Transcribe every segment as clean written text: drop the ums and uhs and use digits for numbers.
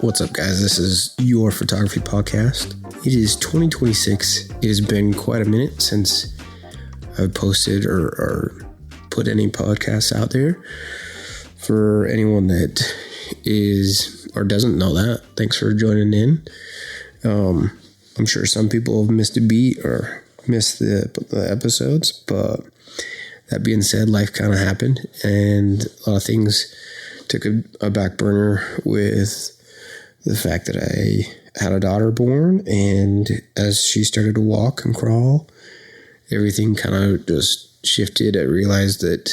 What's up, guys? This is your photography podcast. It is 2026. It has been quite a minute since I've posted or put any podcasts out there. For anyone that is or doesn't know that, thanks for joining in. I'm sure some people have missed a beat or missed the episodes, but that being said, life kind of happened and a lot of things took a back burner with the fact that I had a daughter born, and as she started to walk and crawl, everything kind of just shifted. I realized that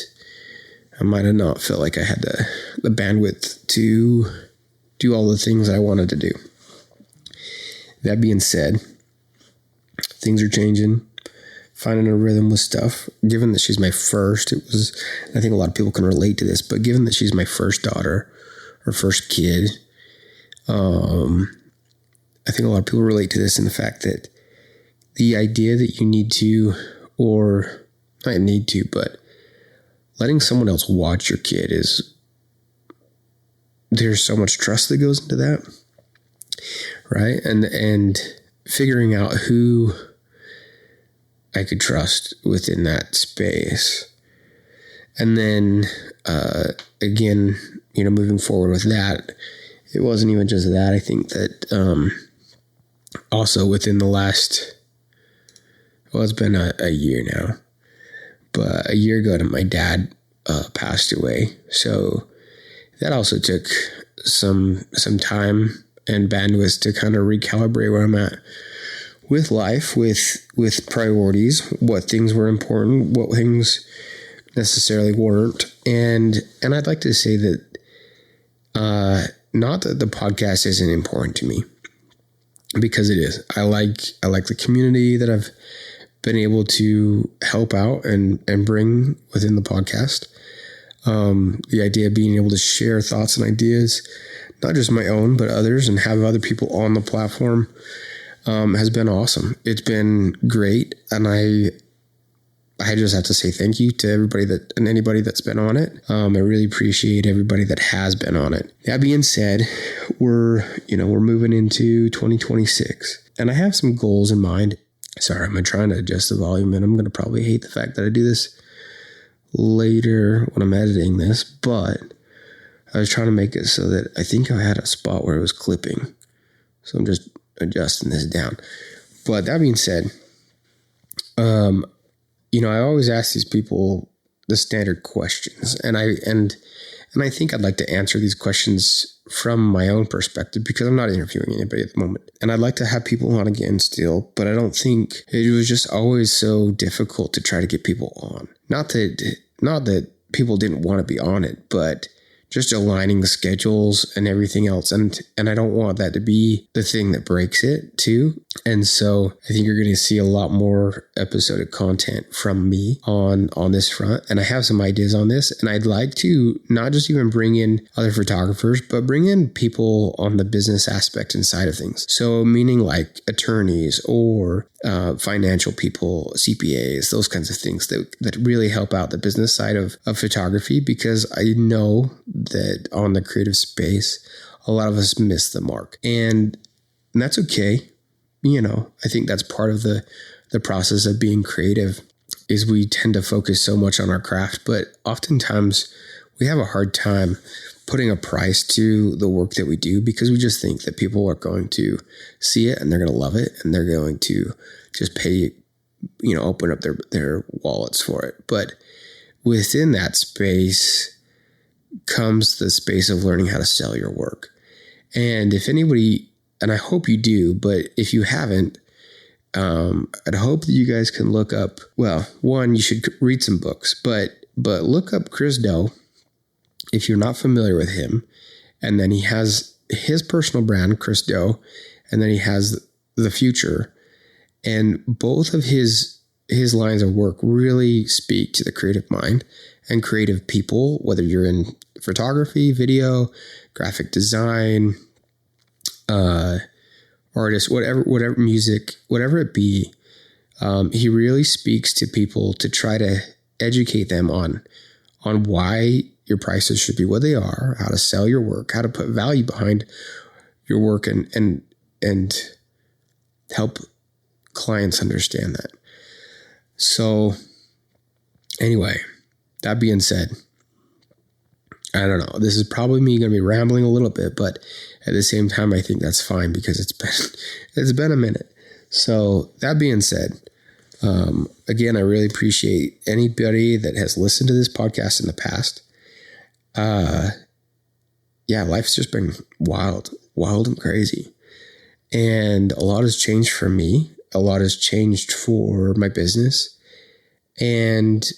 I might have not felt like I had the bandwidth to do all the things I wanted to do. That being said, things are changing, finding a rhythm with stuff. Given that she's my first, I think a lot of people can relate to this, but given that she's my first daughter or first kid, I think a lot of people relate to this in the fact that the idea that you need to, or not need to, but letting someone else watch your kid there's so much trust that goes into that, right? And figuring out who I could trust within that space. And then, again, moving forward with that, it wasn't even just that. I think that also within the last, it's been a year now, but a year ago my dad passed away. So that also took some time and bandwidth to kind of recalibrate where I'm at with life, with priorities, what things were important, what things necessarily weren't. And I'd like to say that not that the podcast isn't important to me, because it is. I like the community that I've been able to help out and bring within the podcast. The idea of being able to share thoughts and ideas, not just my own, but others, and have other people on the platform has been awesome. It's been great. And I just have to say thank you to everybody and anybody that's been on it. I really appreciate everybody that has been on it. That being said, we're moving into 2026, and I have some goals in mind. Sorry, I'm trying to adjust the volume, and I'm going to probably hate the fact that I do this later when I'm editing this, but I was trying to make it so that I think I had a spot where it was clipping. So I'm just adjusting this down. But that being said, I always ask these people the standard questions, and I think I'd like to answer these questions from my own perspective, because I'm not interviewing anybody at the moment, and I'd like to have people on again still, but I don't think it was just always so difficult to try to get people on. Not that people didn't want to be on it, but just aligning the schedules and everything else. And I don't want that to be the thing that breaks it too. And so I think you're going to see a lot more episodic content from me on this front. And I have some ideas on this, and I'd like to not just even bring in other photographers, but bring in people on the business aspect and side of things. So meaning like attorneys or financial people, CPAs, those kinds of things that really help out the business side of photography, because I know that on the creative space, a lot of us miss the mark, and that's okay. I think that's part of the process of being creative, is we tend to focus so much on our craft, but oftentimes we have a hard time putting a price to the work that we do, because we just think that people are going to see it and they're going to love it, and they're going to just pay, open up their wallets for it. But within that space comes the space of learning how to sell your work. And if anybody, and I hope you do, but if you haven't, I'd hope that you guys can look up, one, you should read some books, but look up Chris Do if you're not familiar with him. And then he has his personal brand, Chris Do, and then he has The Future. And both of his lines of work really speak to the creative mind and creative people, whether you're in photography, video, graphic design, artist, whatever music, whatever it be. He really speaks to people to try to educate them on why your prices should be what they are, how to sell your work, how to put value behind your work, and help clients understand that. So anyway, that being said, I don't know. This is probably me going to be rambling a little bit, but at the same time, I think that's fine because it's been a minute. So that being said, again, I really appreciate anybody that has listened to this podcast in the past. Yeah, life's just been wild and crazy. And a lot has changed for me. A lot has changed for my business. And,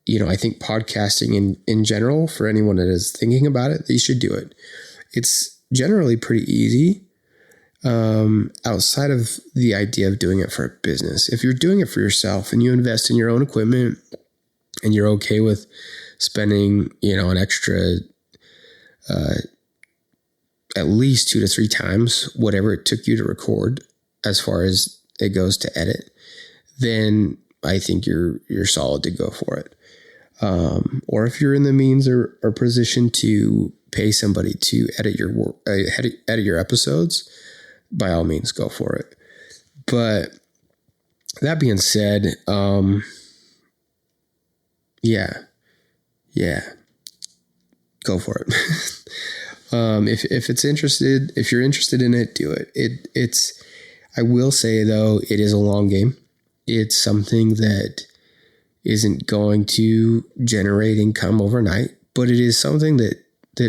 I think podcasting in general, for anyone that is thinking about it, they should do it. It's generally pretty easy. Outside of the idea of doing it for a business. If you're doing it for yourself and you invest in your own equipment and you're okay with spending, an extra, at least 2 to 3 times whatever it took you to record as far as it goes to edit, then I think you're solid to go for it. Or if you're in the means or position to pay somebody to edit your work, edit your episodes, by all means, go for it. But that being said, yeah, go for it. If you're interested in it, do it. I will say though, it is a long game. It's something that isn't going to generate income overnight, but it is something that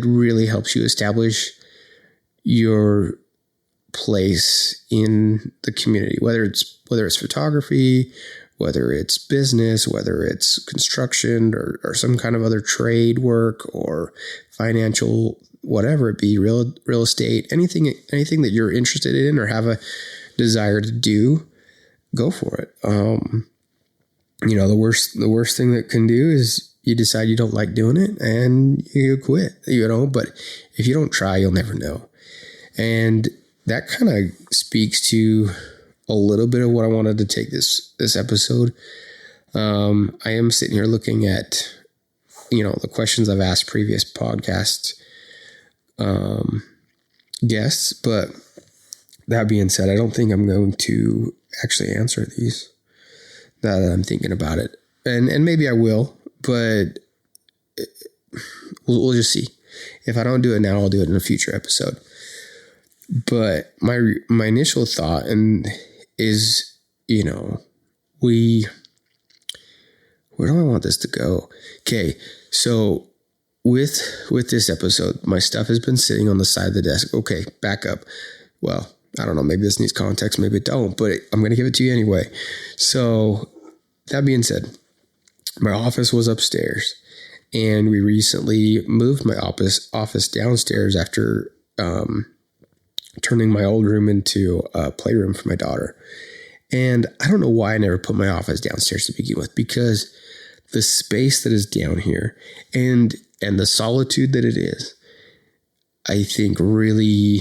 really helps you establish your place in the community, whether it's photography, whether it's business, whether it's construction or some kind of other trade work or financial, whatever it be, real estate, anything that you're interested in or have a desire to do, go for it. The worst thing that can do is you decide you don't like doing it and you quit, but if you don't try, you'll never know. And that kind of speaks to a little bit of what I wanted to take this episode. I am sitting here looking at, the questions I've asked previous podcast guests, but that being said, I don't think I'm going to actually answer these now that I'm thinking about it. And maybe I will, but we'll just see. If I don't do it now, I'll do it in a future episode. But my initial thought is, where do I want this to go? Okay, so with this episode, my stuff has been sitting on the side of the desk. Okay, back up. Well, I don't know, maybe this needs context, maybe it don't, but I'm going to give it to you anyway. So that being said, my office was upstairs, and we recently moved my office downstairs after turning my old room into a playroom for my daughter. And I don't know why I never put my office downstairs to begin with, because the space that is down here and the solitude that it is, I think really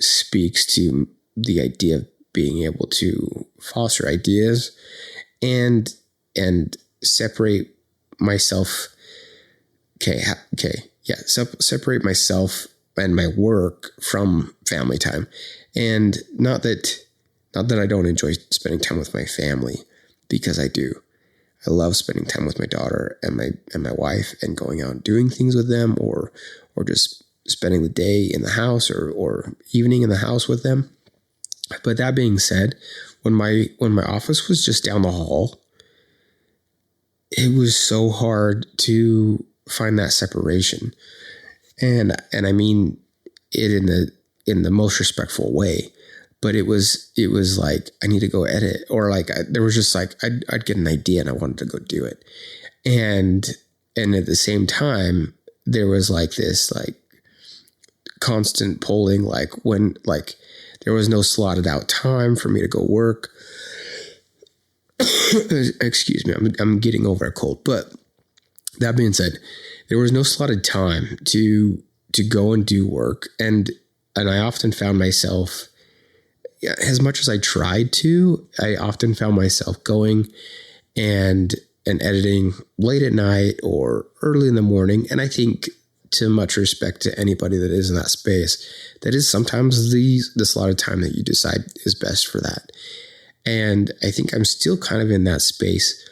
speaks to the idea of being able to foster ideas and separate myself. Separate myself and my work from family time. And not that I don't enjoy spending time with my family, because I do. I love spending time with my daughter and my wife and going out and doing things with them, or just spending the day in the house or evening in the house with them. But that being said, when my office was just down the hall, it was so hard to find that separation. And I mean it in the most respectful way, but it was like, I need to go edit, or like there was just like, I'd get an idea and I wanted to go do it. And at the same time, there was like this like constant polling, like when like there was no slotted out time for me to go work. Excuse me, I'm getting over a cold. But that being said, there was no slotted time to go and do work. And I often found myself, as much as I tried to, I often found myself going and and editing late at night or early in the morning. And I think, to much respect to anybody that is in that space, that is sometimes the slot of time that you decide is best for that. And I think I'm still kind of in that space,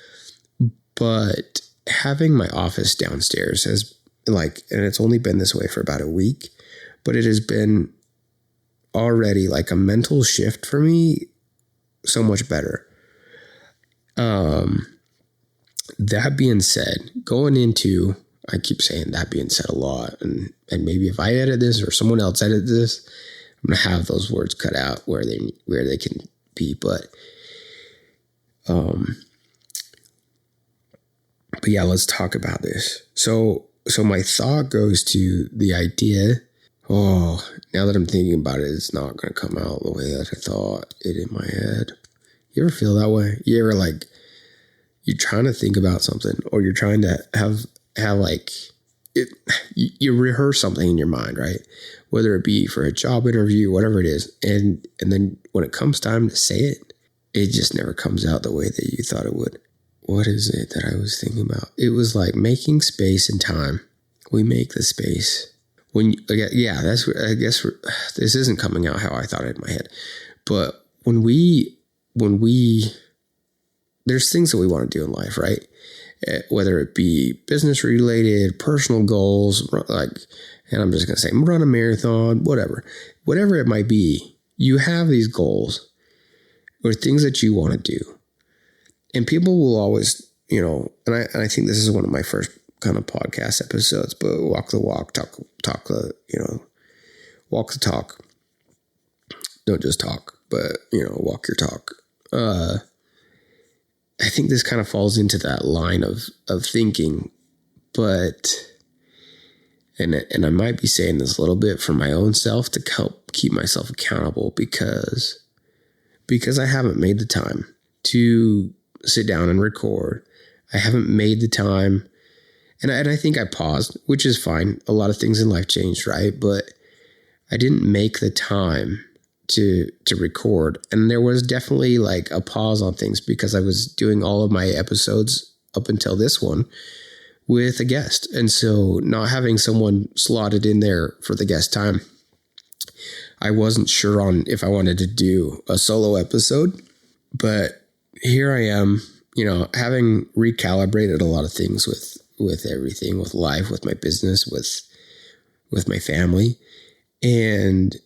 but having my office downstairs has and it's only been this way for about a week, but it has been already like a mental shift for me, so much better. That being said, going into, I keep saying that being said a lot, and maybe if I edit this or someone else edit this, I'm gonna have those words cut out where they can be. But yeah, let's talk about this. So my thought goes to the idea. Oh, now that I'm thinking about it, it's not gonna come out the way that I thought it in my head. You ever feel that way? You ever you're trying to think about something, or you're trying to have it, you rehearse something in your mind, right? Whether it be for a job interview, whatever it is. And then when it comes time to say it, it just never comes out the way that you thought it would. What is it that I was thinking about? It was like making space and time. We make the space. That's, I guess this isn't coming out how I thought it in my head. But when we, there's things that we want to do in life, right? Whether it be business related, personal goals, and I'm just going to say run a marathon, whatever it might be, you have these goals or things that you want to do. And people will always, and I think this is one of my first kind of podcast episodes, but walk the walk, talk walk the talk. Don't just talk, but, walk your talk. I think this kind of falls into that line of thinking, but, and I might be saying this a little bit for my own self to help keep myself accountable because I haven't made the time to sit down and record. I haven't made the time, and I think I paused, which is fine. A lot of things in life changed, right? But I didn't make the time to record. And there was definitely a pause on things because I was doing all of my episodes up until this one with a guest. And so not having someone slotted in there for the guest time, I wasn't sure on if I wanted to do a solo episode, but here I am, having recalibrated a lot of things with everything, with life, with my business, with my family. And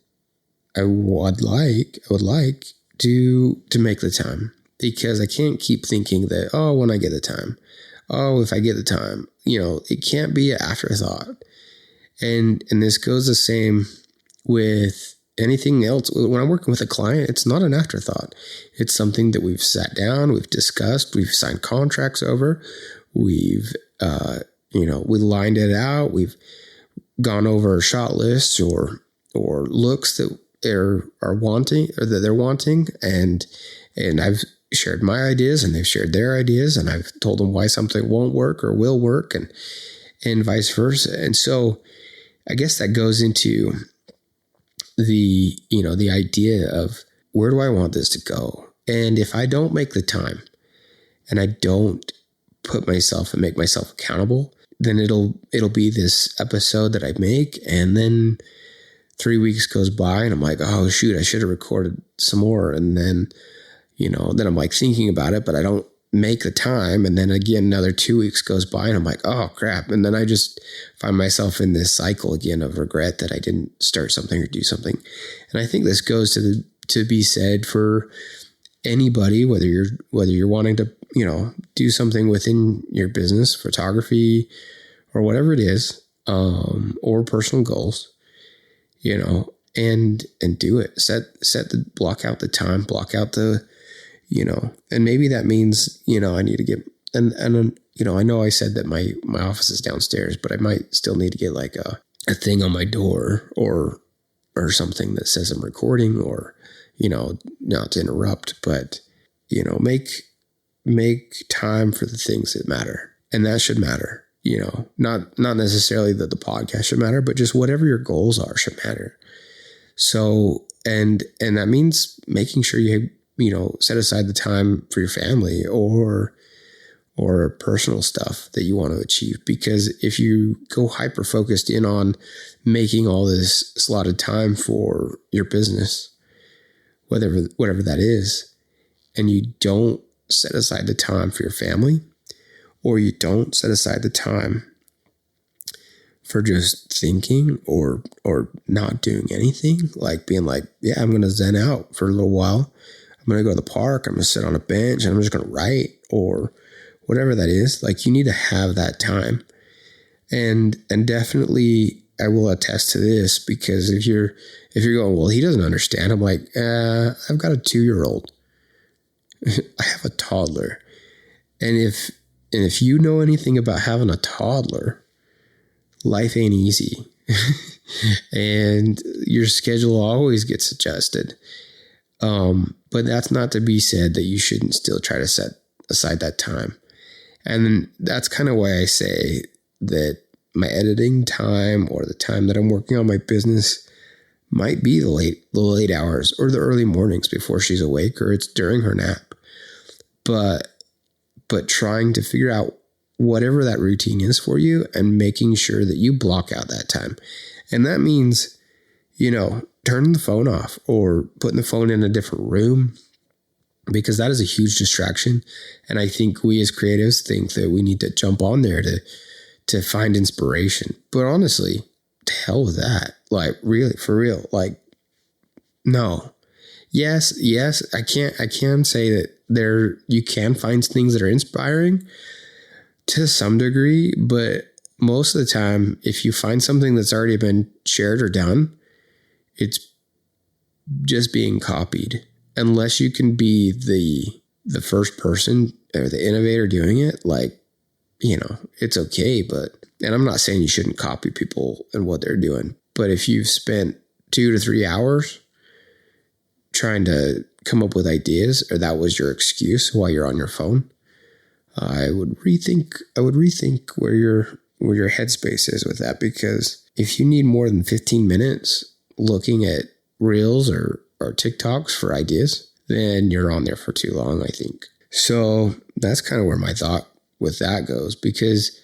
I would like to make the time, because I can't keep thinking that, when I get the time, if I get the time, it can't be an afterthought. And this goes the same with anything else. When I'm working with a client, it's not an afterthought. It's something that we've sat down, we've discussed, we've signed contracts over, we've, we lined it out, we've gone over shot lists or looks that are wanting, or that they're wanting, and I've shared my ideas and they've shared their ideas, and I've told them why something won't work or will work, and vice versa. And so I guess that goes into the idea of, where do I want this to go? And if I don't make the time and I don't put myself and make myself accountable, then it'll be this episode that I make, and then 3 weeks goes by and I'm like, oh shoot, I should have recorded some more. And then, then I'm thinking about it, but I don't make the time. And then again, another 2 weeks goes by and I'm like, oh crap. And then I just find myself in this cycle again of regret that I didn't start something or do something. And I think this goes to be said for anybody, whether you're wanting to, do something within your business, photography, or whatever it is, or personal goals, and do it. Block out the time, block out the, and maybe that means, I need to get, and I know I said that my office is downstairs, but I might still need to get a thing on my door or something that says I'm recording, or, not to interrupt, but, make time for the things that matter. And that should matter, not necessarily that the podcast should matter, but just whatever your goals are should matter. So, and that means making sure you set aside the time for your family, or or personal stuff that you want to achieve. Because if you go hyper focused in on making all this slotted time for your business, whatever that is, and you don't set aside the time for your family, or you don't set aside the time for just thinking or not doing anything, like being like, yeah, I'm going to zen out for a little while. I'm going to go to the park. I'm going to sit on a bench and I'm just going to write, or whatever that is. Like, you need to have that time. And definitely I will attest to this, because if you're going, well, he doesn't understand. I'm like, I've got a 2-year-old. I have a toddler. And if you know anything about having a toddler, life ain't easy. And your schedule always gets adjusted. But that's not to be said that you shouldn't still try to set aside that time. And then that's kind of why I say that my editing time, or the time that I'm working on my business, might be the late hours or the early mornings before she's awake, or it's during her nap. But trying to figure out whatever that routine is for you and making sure that you block out that time. And that means, turning the phone off or putting the phone in a different room, because that is a huge distraction. And I think we as creatives think that we need to jump on there to find inspiration. But honestly, to hell with that. Like, really, for real. Like, no. Yes, I can say that you can find things that are inspiring to some degree, but most of the time, if you find something that's already been shared or done, it's just being copied. Unless you can be the first person or the innovator doing it, like, it's okay. And I'm not saying you shouldn't copy people and what they're doing, but if you've spent 2 to 3 hours trying to come up with ideas, or that was your excuse while you're on your phone, I would rethink where your headspace is with that. Because if you need more than 15 minutes looking at reels or TikToks for ideas, then you're on there for too long, I think. So that's kind of where my thought with that goes. Because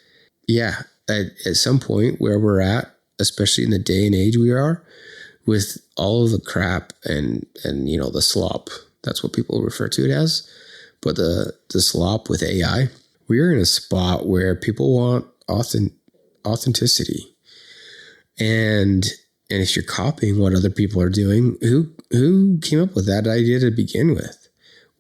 yeah, at some point where we're at, especially in the day and age we are, with all of the crap and the slop, that's what people refer to it as, but the slop with AI, we are in a spot where people want authenticity. And if you're copying what other people are doing, who came up with that idea to begin with?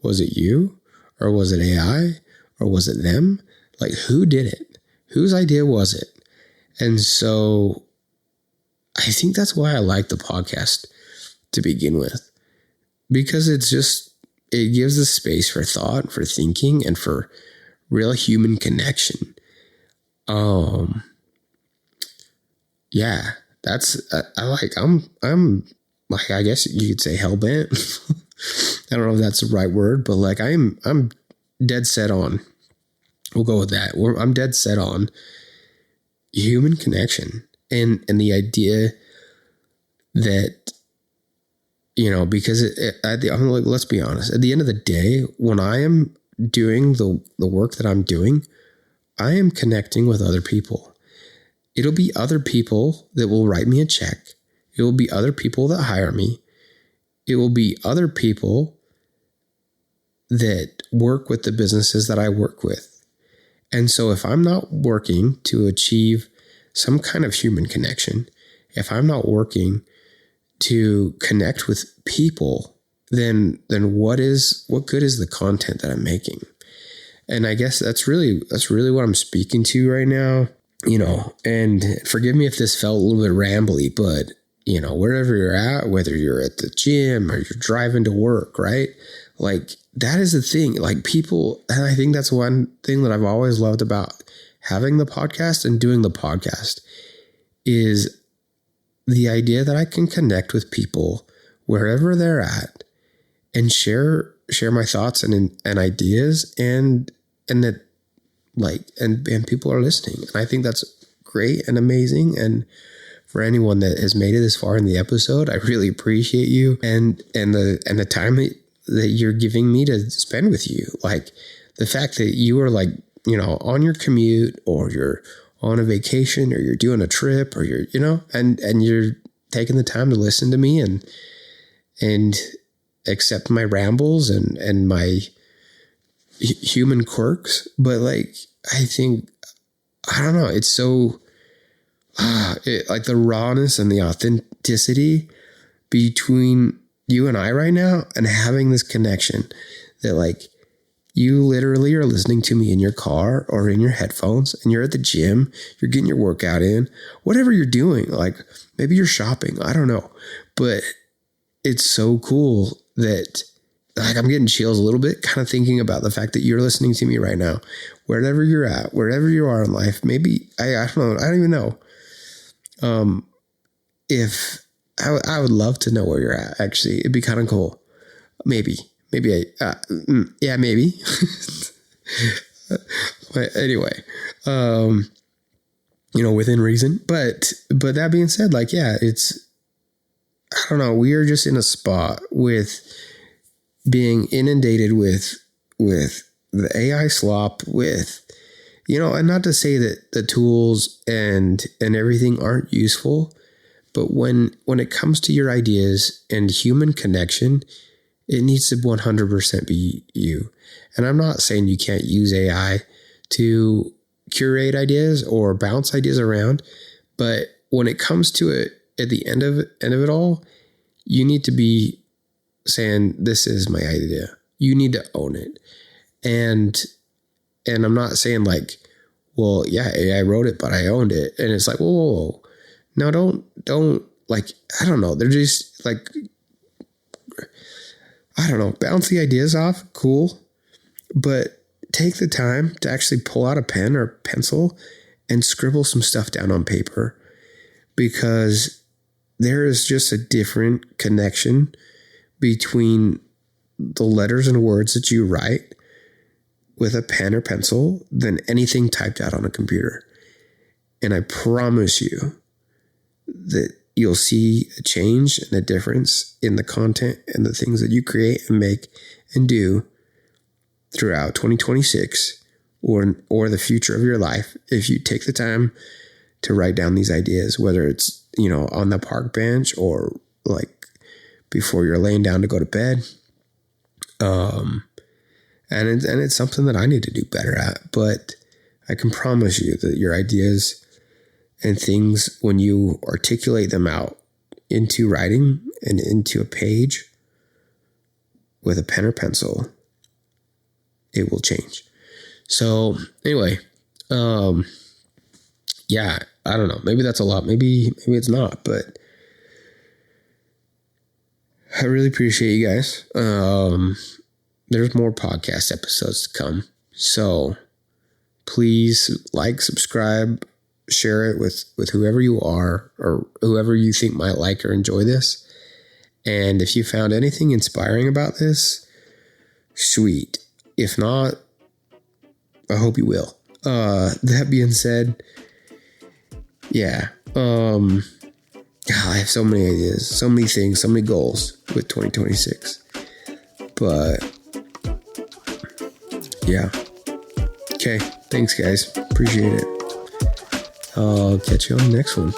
Was it you, or was it AI, or was it them? Like, who did it? Whose idea was it? And so I think that's why I like the podcast to begin with, because it gives a space for thought, for thinking, and for real human connection. Yeah, I'm like, I guess you could say hellbent. I don't know if that's the right word, but like, I'm dead set on, we'll go with that. I'm dead set on human connection and the idea that, because I'm like, let's be honest, at the end of the day, when I am doing the work that I'm doing, I am connecting with other people. It'll be other people that will write me a check. It will be other people that hire me. It will be other people that work with the businesses that I work with. And so if I'm not working to achieve some kind of human connection, if I'm not working to connect with people, then what good is the content that I'm making? And I guess that's really what I'm speaking to right now, and forgive me if this felt a little bit rambly, but wherever you're at, whether you're at the gym or you're driving to work, right? Like, that is the thing, like, people, and I think that's one thing that I've always loved about having the podcast and doing the podcast, is the idea that I can connect with people wherever they're at and share my thoughts and ideas, and that, like, and people are listening. And I think that's great and amazing. And for anyone that has made it this far in the episode, I really appreciate you and the time that you're giving me to spend with you. Like, the fact that you are like on your commute, or you're on a vacation, or you're doing a trip, or you're, and you're taking the time to listen to me and accept my rambles and my human quirks. But like, I think, I don't know, it's so, like the rawness and the authenticity between you and I right now, and having this connection that like, you literally are listening to me in your car or in your headphones, and you're at the gym, you're getting your workout in, whatever you're doing, like maybe you're shopping, I don't know, but it's so cool that like I'm getting chills a little bit, kind of thinking about the fact that you're listening to me right now, wherever you're at, wherever you are in life. Maybe, I don't know, I don't even know. If I would love to know where you're at, actually. It'd be kind of cool. Maybe maybe. But anyway, within reason, but that being said, like, yeah, it's, I don't know, we are just in a spot with being inundated with the AI slop, with, and not to say that the tools and everything aren't useful, but when it comes to your ideas and human connection, it needs to 100% be you. And I'm not saying you can't use AI to curate ideas or bounce ideas around, but when it comes to it, at the end of it all, you need to be saying, this is my idea. You need to own it. And I'm not saying like, well, yeah, AI wrote it, but I owned it. And it's like, whoa. No, don't like, I don't know. They're just like, I don't know, bounce the ideas off. Cool. But take the time to actually pull out a pen or pencil and scribble some stuff down on paper, because there is just a different connection between the letters and words that you write with a pen or pencil than anything typed out on a computer. And I promise you that you'll see a change and a difference in the content and the things that you create and make and do throughout 2026 or the future of your life, if you take the time to write down these ideas, whether it's, on the park bench or like before you're laying down to go to bed. And it's something that I need to do better at, but I can promise you that your ideas and things, when you articulate them out into writing and into a page with a pen or pencil, it will change. So anyway, yeah, I don't know. Maybe that's a lot. Maybe it's not, but I really appreciate you guys. There's more podcast episodes to come. So please like, subscribe, share it with whoever you are or whoever you think might like or enjoy this. And if you found anything inspiring about this, sweet. If not, I hope you will. That being said, yeah. I have so many ideas, so many things, so many goals with 2026. But yeah. Okay. Thanks, guys. Appreciate it. I'll catch you on the next one.